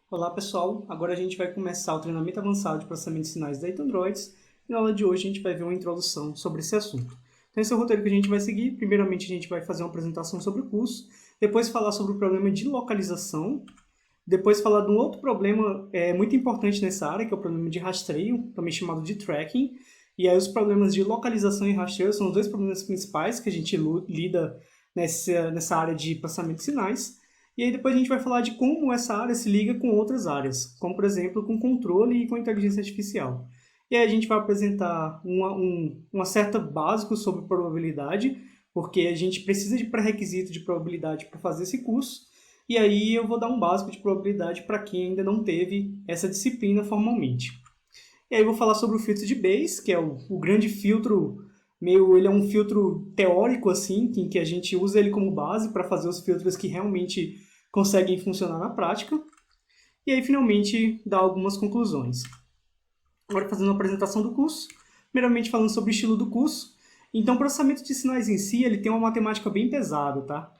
Olá pessoal, agora a gente vai começar o treinamento avançado de processamento de sinais da Androids e na aula de hoje a gente vai ver uma introdução sobre esse assunto. Então esse é o roteiro que a gente vai seguir. Primeiramente a gente vai fazer uma apresentação sobre o curso, depois falar sobre o problema de localização, depois falar de um outro problema muito importante nessa área, que é o problema de rastreio, também chamado de tracking, e aí os problemas de localização e rastreio são os dois problemas principais que a gente lida nessa área de processamento de sinais. E aí depois a gente vai falar de como essa área se liga com outras áreas, como por exemplo com controle e com inteligência artificial. E aí a gente vai apresentar uma certa básico sobre probabilidade, porque a gente precisa de pré-requisito de probabilidade para fazer esse curso. E aí eu vou dar um básico de probabilidade para quem ainda não teve essa disciplina formalmente. E aí eu vou falar sobre o filtro de Bayes, que é o grande filtro, ele é um filtro teórico assim, em que a gente usa ele como base para fazer os filtros que realmente conseguem funcionar na prática. E aí finalmente dar algumas conclusões. Agora fazendo a apresentação do curso, primeiramente falando sobre o estilo do curso. Então o processamento de sinais em si, ele tem uma matemática bem pesada, tá?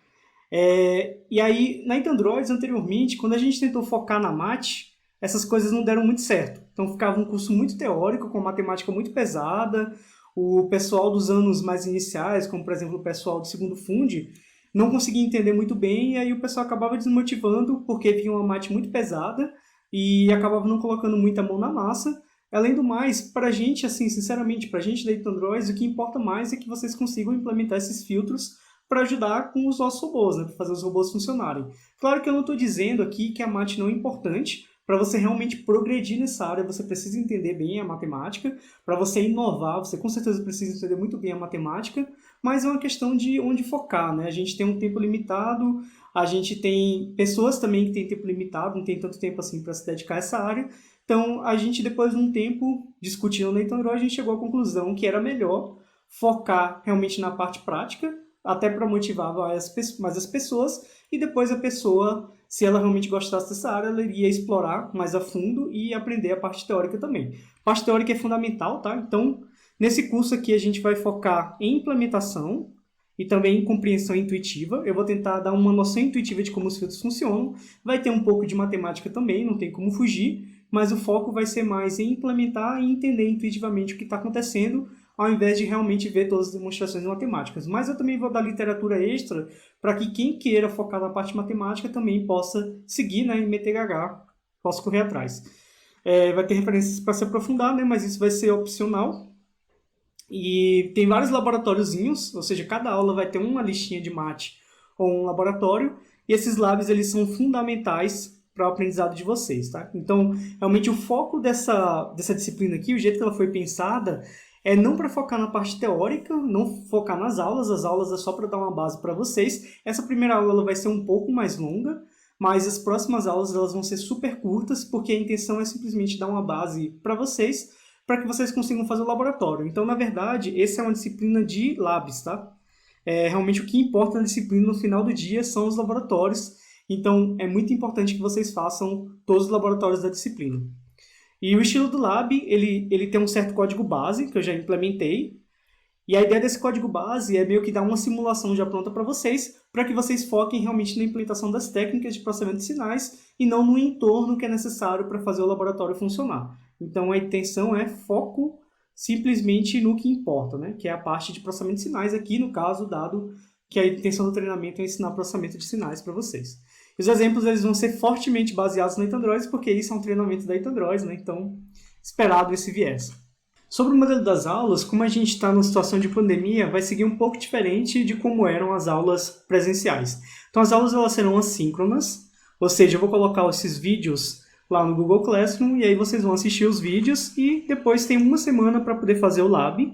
E aí, na Androids, anteriormente, quando a gente tentou focar na mate, essas coisas não deram muito certo. Então ficava um curso muito teórico, com matemática muito pesada. O pessoal dos anos mais iniciais, como por exemplo o pessoal do segundo Fund, não conseguia entender muito bem, e aí o pessoal acabava desmotivando porque vinha uma mate muito pesada e acabava não colocando muita mão na massa. Além do mais, para a gente, assim, sinceramente, para a gente da Androids, o que importa mais é que vocês consigam implementar esses filtros para ajudar com os nossos robôs, né, para fazer os robôs funcionarem. Claro que eu não estou dizendo aqui que a mate não é importante. Para você realmente progredir nessa área, você precisa entender bem a matemática. Para você inovar, você com certeza precisa entender muito bem a matemática, mas é uma questão de onde focar, né? A gente tem um tempo limitado, a gente tem pessoas também que têm tempo limitado, não tem tanto tempo assim para se dedicar a essa área. Então, a gente, depois de um tempo discutindo na Android, a gente chegou à conclusão que era melhor focar realmente na parte prática, até para motivar mais as pessoas, e depois a pessoa, se ela realmente gostasse dessa área, ela iria explorar mais a fundo e aprender a parte teórica também. A parte teórica é fundamental, tá? Então, nesse curso aqui a gente vai focar em implementação e também em compreensão intuitiva. Eu vou tentar dar uma noção intuitiva de como os filtros funcionam. Vai ter um pouco de matemática também, não tem como fugir, mas o foco vai ser mais em implementar e entender intuitivamente o que está acontecendo, ao invés de realmente ver todas as demonstrações matemáticas. Mas eu também vou dar literatura extra para que quem queira focar na parte matemática também possa seguir, né, e meter gaga, possa correr atrás. Vai ter referências para se aprofundar, né, mas isso vai ser opcional. E tem vários laboratóriozinhos, ou seja, cada aula vai ter uma listinha de mate ou um laboratório, e esses labs eles são fundamentais para o aprendizado de vocês, tá? Então, realmente o foco dessa disciplina aqui, o jeito que ela foi pensada, é não para focar na parte teórica, não focar nas aulas, as aulas é só para dar uma base para vocês. Essa primeira aula ela vai ser um pouco mais longa, mas as próximas aulas elas vão ser super curtas, porque a intenção é simplesmente dar uma base para que vocês consigam fazer o laboratório. Então, na verdade, essa é uma disciplina de labs, tá? Realmente o que importa na disciplina no final do dia são os laboratórios, então é muito importante que vocês façam todos os laboratórios da disciplina. E o estilo do lab, ele tem um certo código base, que eu já implementei. E a ideia desse código base é meio que dar uma simulação já pronta para que vocês foquem realmente na implementação das técnicas de processamento de sinais e não no entorno que é necessário para fazer o laboratório funcionar. Então a intenção é foco simplesmente no que importa, né? Que é a parte de processamento de sinais aqui, no caso, dado que a intenção do treinamento é ensinar processamento de sinais para vocês. Os exemplos eles vão ser fortemente baseados na Androids, porque isso é um treinamento da Androids, né? Então, esperado esse viés. Sobre o modelo das aulas, como a gente está numa situação de pandemia, vai seguir um pouco diferente de como eram as aulas presenciais. Então, as aulas elas serão assíncronas, ou seja, eu vou colocar esses vídeos lá no Google Classroom, e aí vocês vão assistir os vídeos, e depois tem uma semana para poder fazer o lab.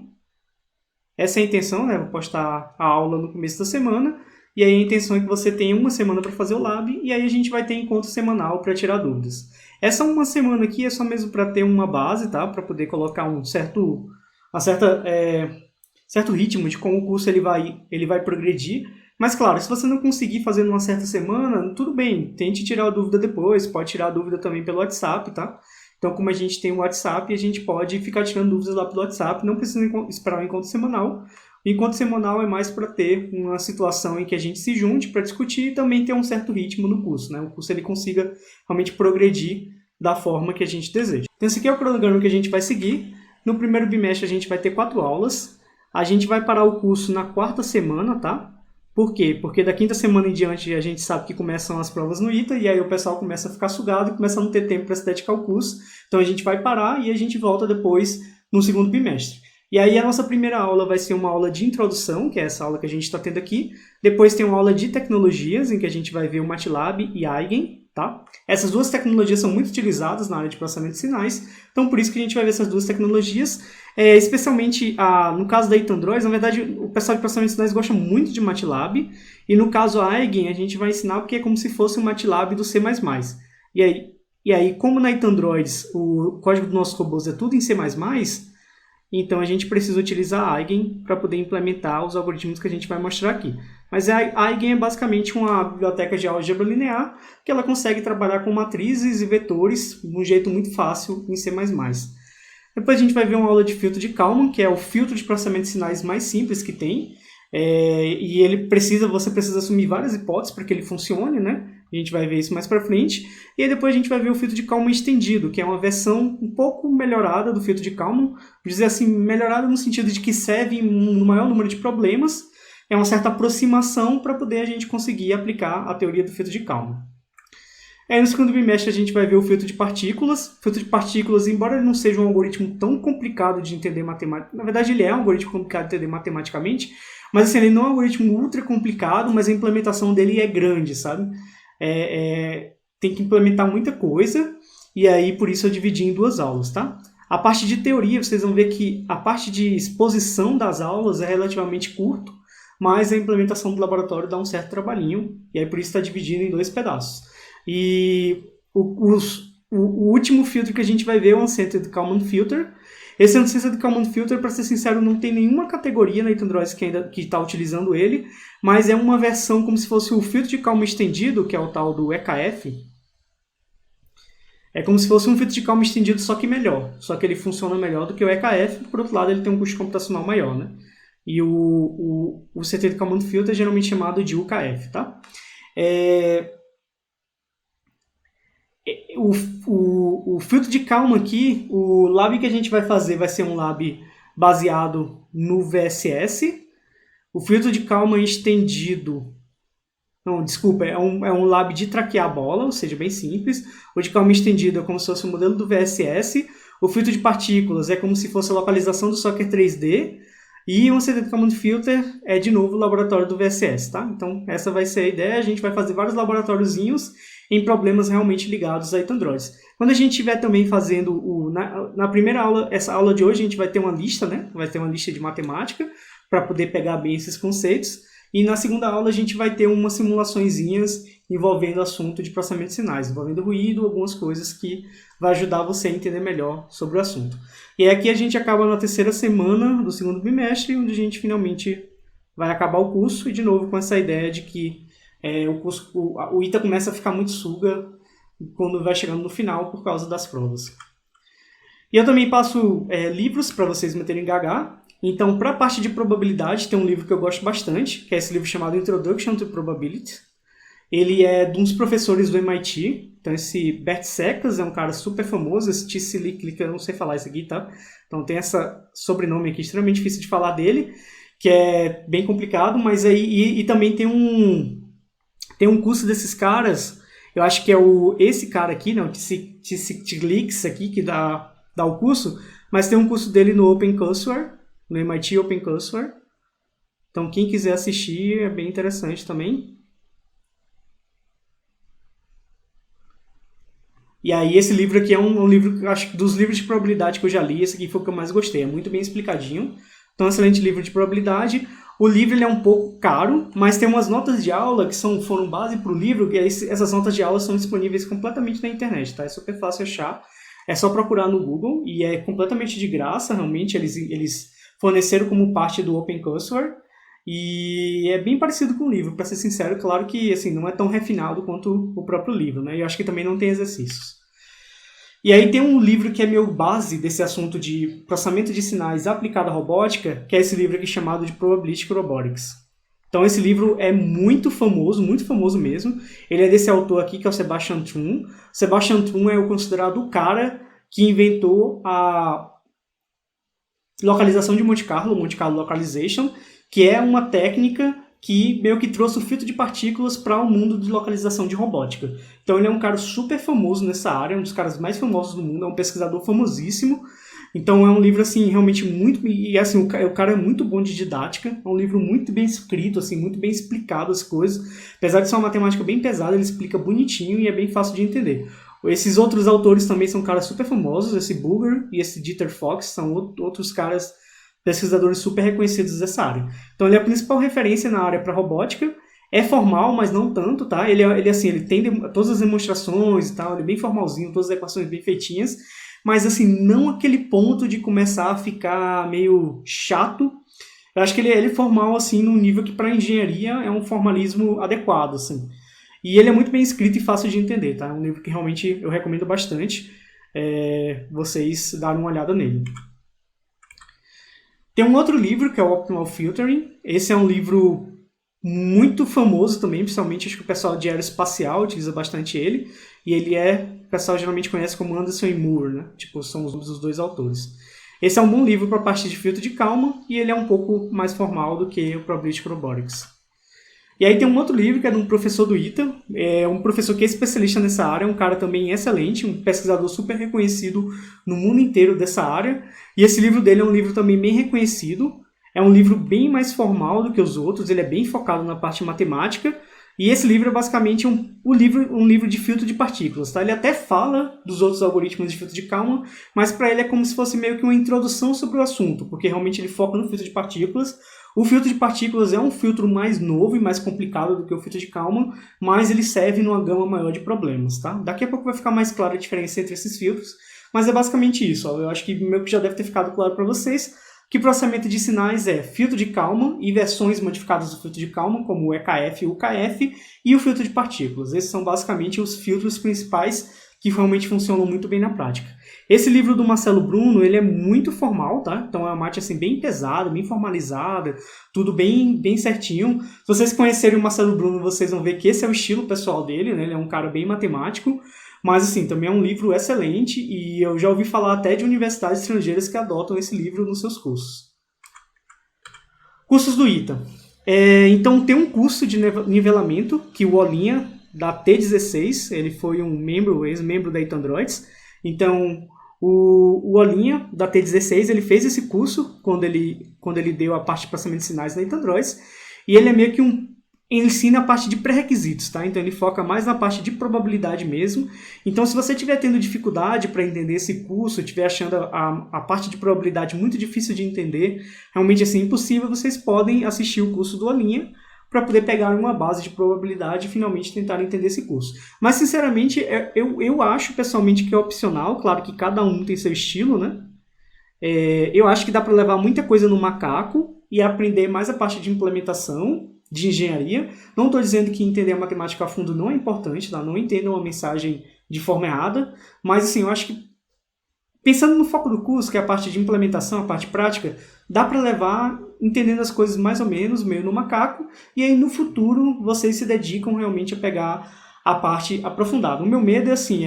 Essa é a intenção, né? Vou postar a aula no começo da semana, e aí a intenção é que você tenha uma semana para fazer o lab, e aí a gente vai ter encontro semanal para tirar dúvidas. Essa uma semana aqui é só mesmo para ter uma base, tá? Para poder colocar certo ritmo de como o curso ele vai progredir. Mas claro, se você não conseguir fazer numa certa semana, tudo bem, tente tirar a dúvida depois, pode tirar a dúvida também pelo WhatsApp, tá? Então, como a gente tem o WhatsApp, a gente pode ficar tirando dúvidas lá pelo WhatsApp, não precisa esperar um encontro semanal. enquanto semanal é mais para ter uma situação em que a gente se junte para discutir e também ter um certo ritmo no curso, né? O curso ele consiga realmente progredir da forma que a gente deseja. Então esse aqui é o cronograma que a gente vai seguir. No primeiro bimestre a gente vai ter 4 aulas. A gente vai parar o curso na 4ª semana, tá? Por quê? Porque da 5ª semana em diante a gente sabe que começam as provas no ITA e aí o pessoal começa a ficar sugado e começa a não ter tempo para se dedicar ao curso. Então a gente vai parar e a gente volta depois no segundo bimestre. E aí a nossa primeira aula vai ser uma aula de introdução, que é essa aula que a gente está tendo aqui. Depois tem uma aula de tecnologias, em que a gente vai ver o MATLAB e Eigen, tá? Essas duas tecnologias são muito utilizadas na área de processamento de sinais, então por isso que a gente vai ver essas duas tecnologias. Especialmente no caso da Itandroids, na verdade o pessoal de processamento de sinais gosta muito de MATLAB, e no caso a Eigen a gente vai ensinar porque é como se fosse o MATLAB do C++. E aí como na Itandroids o código dos nossos robôs é tudo em C++, então a gente precisa utilizar a Eigen para poder implementar os algoritmos que a gente vai mostrar aqui. Mas a Eigen é basicamente uma biblioteca de álgebra linear que ela consegue trabalhar com matrizes e vetores de um jeito muito fácil em C++. Depois a gente vai ver uma aula de filtro de Kalman, que é o filtro de processamento de sinais mais simples que tem. E você precisa assumir várias hipóteses para que ele funcione, né? A gente vai ver isso mais para frente. E aí depois a gente vai ver o filtro de Kalman estendido, que é uma versão um pouco melhorada do filtro de Kalman. Vou dizer assim, melhorada no sentido de que serve no maior número de problemas. É uma certa aproximação para poder a gente conseguir aplicar a teoria do filtro de Kalman. No segundo bimestre a gente vai ver o filtro de partículas. O filtro de partículas, embora ele não seja um algoritmo tão complicado de entender matematicamente, na verdade ele é um algoritmo complicado de entender matematicamente, mas assim, ele não é um algoritmo ultra complicado, mas a implementação dele é grande, sabe? Tem que implementar muita coisa, e aí por isso eu dividi em 2 aulas, tá? A parte de teoria, vocês vão ver que a parte de exposição das aulas é relativamente curto, mas a implementação do laboratório dá um certo trabalhinho, e aí por isso está dividido em 2 pedaços. E o último filtro que a gente vai ver é o Uncentered Kalman Filter. Esse Uncentered Kalman Filter, para ser sincero, não tem nenhuma categoria na Itandroids que está utilizando ele, mas é uma versão como se fosse o filtro de Kalman estendido, que é o tal do EKF. É como se fosse um filtro de Kalman estendido, só que melhor. Só que ele funciona melhor do que o EKF, por outro lado ele tem um custo computacional maior, né? E o Uncentered Kalman Filter é geralmente chamado de UKF, tá? O filtro de Kalman aqui, o lab que a gente vai fazer vai ser um lab baseado no VSS. O filtro de Kalman estendido... Não, desculpa, é um lab de traquear a bola, ou seja, bem simples. O de Kalman estendido é como se fosse o modelo do VSS. O filtro de partículas é como se fosse a localização do Socker 3D. E o Uncentered Kalman Filter é, de novo, o laboratório do VSS, tá? Então, essa vai ser a ideia. A gente vai fazer vários laboratóriozinhos em problemas realmente ligados a Itandroids. Quando a gente estiver também fazendo na primeira aula, essa aula de hoje, a gente vai ter uma lista, né? Vai ter uma lista de matemática para poder pegar bem esses conceitos. E na segunda aula a gente vai ter umas simulaçõezinhas envolvendo assunto de processamento de sinais, envolvendo ruído, algumas coisas que vai ajudar você a entender melhor sobre o assunto. E aqui a gente acaba na 3ª semana do segundo bimestre, onde a gente finalmente vai acabar o curso, e de novo com essa ideia de que o ITA começa a ficar muito suga quando vai chegando no final por causa das provas. E eu também passo livros para vocês meterem gaga. Então, para a parte de probabilidade, tem um livro que eu gosto bastante, que é esse livro chamado Introduction to Probability. Ele é de uns professores do MIT. Então, esse Bert Seckas é um cara super famoso, esse Tsili, eu não sei falar isso aqui, tá? Então, tem esse sobrenome aqui extremamente difícil de falar dele, que é bem complicado, mas aí e também tem um curso desses caras, eu acho que é esse cara aqui, não, Tsili aqui, que dá o curso, mas tem um curso dele no OpenCourseware, no MIT OpenCourseware. Então, quem quiser assistir, é bem interessante também. E aí, esse livro aqui é um livro, acho que dos livros de probabilidade que eu já li, esse aqui foi o que eu mais gostei. É muito bem explicadinho. Então, excelente livro de probabilidade. O livro ele é um pouco caro, mas tem umas notas de aula que foram base para o livro, e essas notas de aula são disponíveis completamente na internet, tá? É super fácil achar. É só procurar no Google, e é completamente de graça, realmente. Eles forneceram como parte do OpenCourseware, e é bem parecido com o livro, para ser sincero. Claro que assim, não é tão refinado quanto o próprio livro, né? E eu acho que também não tem exercícios. E aí tem um livro que é meu base desse assunto de processamento de sinais aplicado à robótica, que é esse livro aqui chamado de Probabilistic Robotics. Então esse livro é muito famoso mesmo. Ele é desse autor aqui, que é o Sebastian Thrun. Sebastian Thrun é o considerado o cara que inventou a localização de Monte Carlo Localization, que é uma técnica que meio que trouxe o filtro de partículas para o mundo de localização de robótica. Então ele é um cara super famoso nessa área, um dos caras mais famosos do mundo, é um pesquisador famosíssimo. Então é um livro assim realmente muito, e assim o cara é muito bom de didática, é um livro muito bem escrito, assim, muito bem explicado as coisas. Apesar de ser uma matemática bem pesada, ele explica bonitinho e é bem fácil de entender. Esses outros autores também são caras super famosos, esse Burger e esse Dieter Fox são outros caras pesquisadores super reconhecidos dessa área. Então ele é a principal referência na área para robótica. É formal, mas não tanto, tá? Ele tem todas as demonstrações e tal, ele é bem formalzinho, todas as equações bem feitinhas, mas assim, não aquele ponto de começar a ficar meio chato. Eu acho que ele é formal assim num nível que para engenharia é um formalismo adequado, assim. E ele é muito bem escrito e fácil de entender, tá? É um livro que realmente eu recomendo bastante vocês darem uma olhada nele. Tem um outro livro que é o Optimal Filtering. Esse é um livro muito famoso também, principalmente acho que o pessoal de aeroespacial utiliza bastante ele. E ele o pessoal geralmente conhece como Anderson e Moore, né? Tipo, são os dois autores. Esse é um bom livro para a parte de filtro de Kalman e ele é um pouco mais formal do que o Probabilistic Robotics. E aí tem um outro livro que é de um professor do ITA, é um professor que é especialista nessa área, um cara também excelente, um pesquisador super reconhecido no mundo inteiro dessa área. E esse livro dele é um livro também bem reconhecido, é um livro bem mais formal do que os outros, ele é bem focado na parte matemática. E esse livro é basicamente um livro de filtro de partículas, tá? Ele até fala dos outros algoritmos de filtro de Kalman, mas para ele é como se fosse meio que uma introdução sobre o assunto, porque realmente ele foca no filtro de partículas. O filtro de partículas é um filtro mais novo e mais complicado do que o filtro de Kalman, mas ele serve numa gama maior de problemas, tá? Daqui a pouco vai ficar mais clara a diferença entre esses filtros, mas é basicamente isso. Ó. Eu acho que meio que já deve ter ficado claro para vocês que processamento de sinais é filtro de Kalman e versões modificadas do filtro de Kalman, como o EKF e o UKF, e o filtro de partículas. Esses são basicamente os filtros principais que realmente funcionam muito bem na prática. Esse livro do Marcelo Bruno, ele é muito formal, tá? Então é uma mate assim, bem pesada, bem formalizada, tudo bem, bem certinho. Se vocês conhecerem o Marcelo Bruno, vocês vão ver que esse é o estilo pessoal dele, né? Ele é um cara bem matemático, mas assim, também é um livro excelente e eu já ouvi falar até de universidades estrangeiras que adotam esse livro nos seus cursos. Cursos do ITA. Então tem um curso de nivelamento que o Olinha, da T16, ele foi ex-membro da ITA Androids. Então, o Olinha, da T16, ele fez esse curso quando ele deu a parte de processamento de sinais da ITA Androids, e ele é meio que ele ensina a parte de pré-requisitos, tá? Então ele foca mais na parte de probabilidade mesmo. Então se você estiver tendo dificuldade para entender esse curso, estiver achando a parte de probabilidade muito difícil de entender, realmente assim impossível, vocês podem assistir o curso do Olinha para poder pegar uma base de probabilidade e finalmente tentar entender esse curso. Mas sinceramente, eu acho pessoalmente que é opcional, claro que cada um tem seu estilo, né? Eu acho que dá para levar muita coisa no macaco e aprender mais a parte de implementação, de engenharia. Não estou dizendo que entender a matemática a fundo não é importante, tá? Não entendam a mensagem de forma errada, mas assim, eu acho que pensando no foco do curso, que é a parte de implementação, a parte prática, dá para levar entendendo as coisas mais ou menos, meio no macaco, e aí no futuro vocês se dedicam realmente a pegar a parte aprofundada. O meu medo é assim,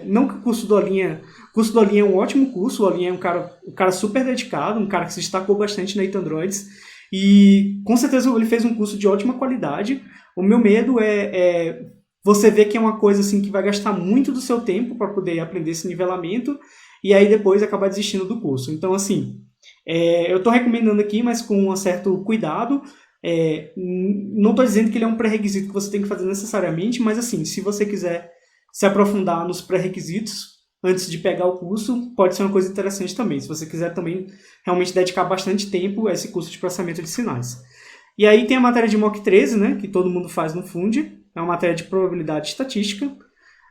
não que o curso do Olinha é um ótimo curso, o Olinha é um cara super dedicado, um cara que se destacou bastante na ITA Androids, e com certeza ele fez um curso de ótima qualidade. O meu medo é você ver que é uma coisa assim que vai gastar muito do seu tempo para poder aprender esse nivelamento e aí depois acabar desistindo do curso. Então, assim, eu estou recomendando aqui, mas com um certo cuidado. Não estou dizendo que ele é um pré-requisito que você tem que fazer necessariamente, mas assim, se você quiser se aprofundar nos pré-requisitos antes de pegar o curso, pode ser uma coisa interessante também, se você quiser também realmente dedicar bastante tempo a esse curso de processamento de sinais. E aí tem a matéria de Mock 13, né, que todo mundo faz no FUND, é uma matéria de probabilidade estatística.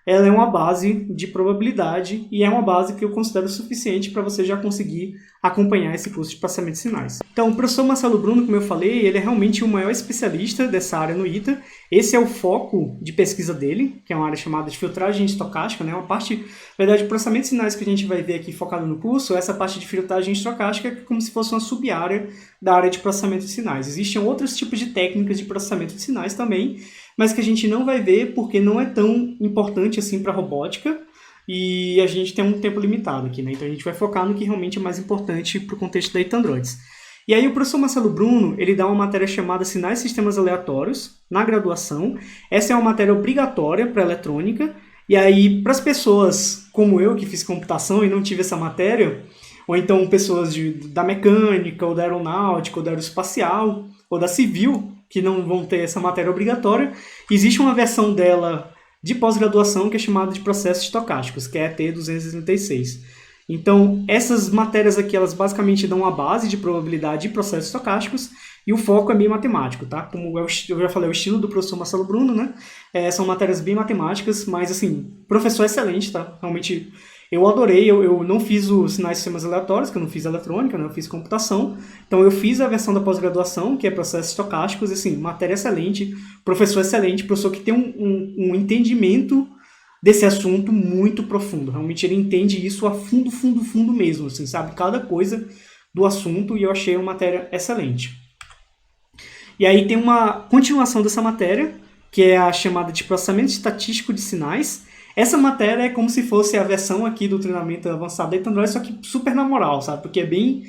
Ela é uma base de probabilidade e é uma base que eu considero suficiente para você já conseguir acompanhar esse curso de processamento de sinais. Então, o professor Marcelo Bruno, como eu falei, ele é realmente o maior especialista dessa área no ITA. Esse é o foco de pesquisa dele, que é uma área chamada de filtragem estocástica, né? Uma parte, na verdade, o processamento de sinais que a gente vai ver aqui focado no curso, essa parte de filtragem estocástica é como se fosse uma sub-área da área de processamento de sinais. Existem outros tipos de técnicas de processamento de sinais também, mas que a gente não vai ver porque não é tão importante assim para a robótica, e a gente tem um tempo limitado aqui, né? Então a gente vai focar no que realmente é mais importante para o contexto da ITA Androids. E aí o professor Marcelo Bruno, ele dá uma matéria chamada Sinais e Sistemas Aleatórios na graduação. Essa é uma matéria obrigatória para eletrônica. E aí, para as pessoas como eu, que fiz computação e não tive essa matéria, ou então pessoas da mecânica, ou da aeronáutica, ou da aeroespacial, ou da civil, que não vão ter essa matéria obrigatória, existe uma versão dela de pós-graduação que é chamada de processos estocásticos, que é a ET 236. Então, essas matérias aqui, elas basicamente dão a base de probabilidade de processos estocásticos e o foco é bem matemático, tá? Como eu já falei, o estilo do professor Marcelo Bruno, né? São matérias bem matemáticas, mas, assim, professor excelente, tá? Realmente, eu adorei, eu não fiz os sinais de sistemas aleatórios, que eu não fiz eletrônica, né? Eu fiz computação. Então, eu fiz a versão da pós-graduação, que é processos estocásticos, assim, matéria excelente, professor excelente, professor que tem um entendimento desse assunto muito profundo. Realmente ele entende isso a fundo, fundo, fundo mesmo, assim, sabe? Cada coisa do assunto, e eu achei uma matéria excelente. E aí tem uma continuação dessa matéria, que é a chamada de processamento estatístico de sinais. Essa matéria é como se fosse a versão aqui do treinamento avançado da ITA Android, só que super na moral, sabe? Porque é bem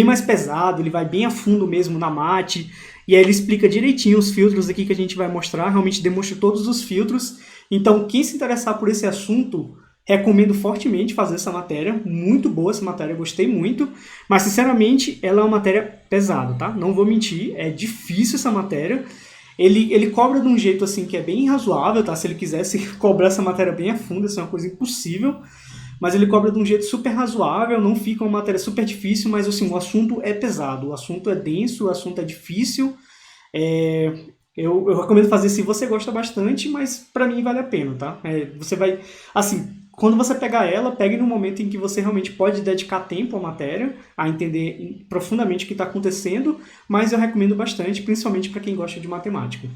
mais pesado, ele vai bem a fundo mesmo na mate, e aí ele explica direitinho os filtros aqui que a gente vai mostrar, realmente demonstra todos os filtros. Então, quem se interessar por esse assunto, recomendo fortemente fazer essa matéria. Muito boa essa matéria, gostei muito. Mas, sinceramente, ela é uma matéria pesada, tá? Não vou mentir, é difícil essa matéria. Ele cobra de um jeito assim que é bem razoável, tá? Se ele quisesse cobrar essa matéria bem a fundo, isso é uma coisa impossível. Mas ele cobra de um jeito super razoável, não fica uma matéria super difícil, mas assim, o assunto é pesado, o assunto é denso, o assunto é difícil. Eu recomendo fazer se você gosta bastante, mas pra mim vale a pena, tá? Você vai, assim, quando você pegar ela, pegue no momento em que você realmente pode dedicar tempo à matéria, a entender profundamente o que está acontecendo, mas eu recomendo bastante, principalmente para quem gosta de matemática.